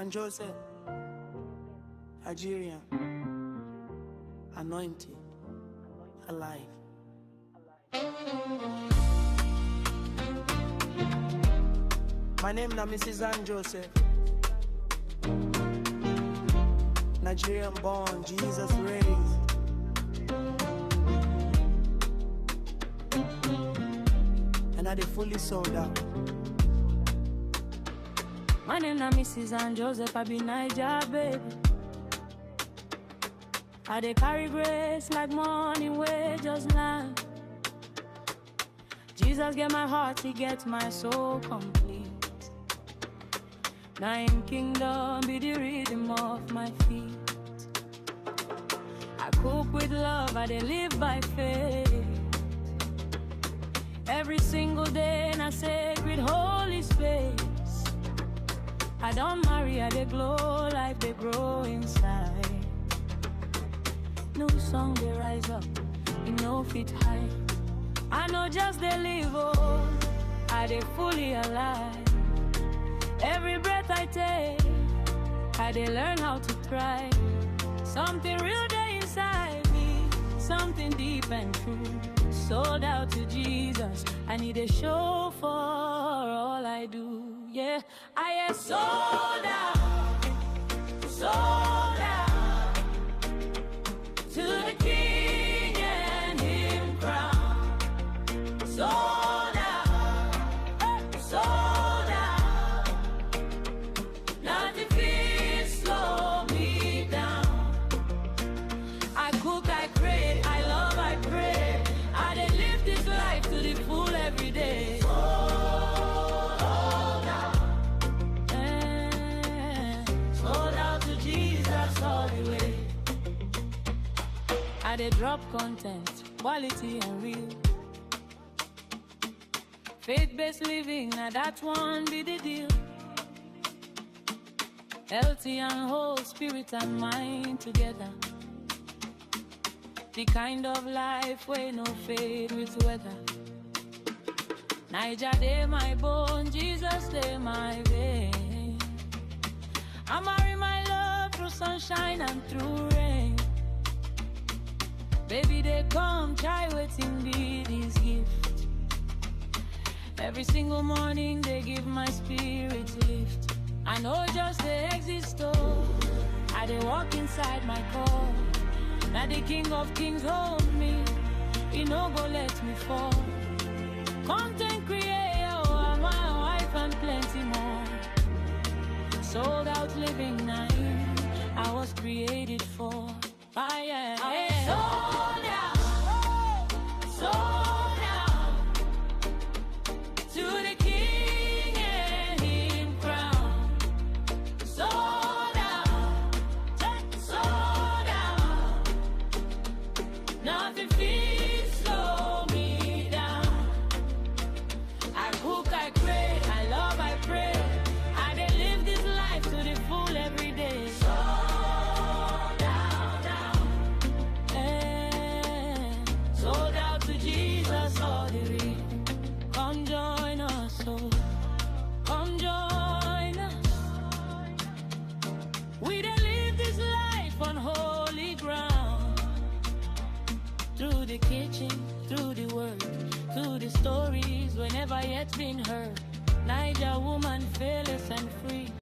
and Joseph, Nigerian, anointed, alive. My name na Mrs. Ann Joseph, Nigerian born, Jesus raised. And I dey fully sold out. My name na Mrs. Ann Joseph, I be Naija baby. I dey carry grace like morning wey just land. Jesus get my heart, he get my soul complete. Now him kingdom be the rhythm of my feet. I cook with love, I dey live by faith. Every single day in a sacred holy space. I don't marry, I dey glow, life they grow inside. New song they rise up, you know fit high. I know just they live, oh, I dey fully alive. Every breath I take, I dey learn how to cry. Something real there inside me, something deep and true. Sold out to Jesus, I need a show for all I do. Yeah, I am sold out, sold out to the King and Him crown. Sold out, sold out. Nothing feels slow me down. I cook, I create, I love, I pray. I dey live this life to the full every day. All the way. I dey drop content, quality and real. Faith-based living, now that one be the deal. Healthy and whole, spirit and mind together. The kind of life where no fade with weather. Naija dey my bone, Jesus dey my vein. I marry my love through sunshine and through rain. Baby, they come, try waiting be this gift. Every single morning they give my spirit lift. I know just they exist, oh, I they walk inside my core. Now the King of Kings hold me, he no go let me fall. Content creator, I'm my wife and plenty more. Sold out living night, I was created for. I am sold out, sold out to the King and Him crown. Sold out, sold out. Nothing feels slow me down. I cook, I create, I love, I pray. To the full every day. Sold out, sold out to Jesus all the way. Come join us, oh, come join us. We dey live this life on holy ground. Through the kitchen, through the work, through the stories we never yet been heard. Naija woman, fearless and free.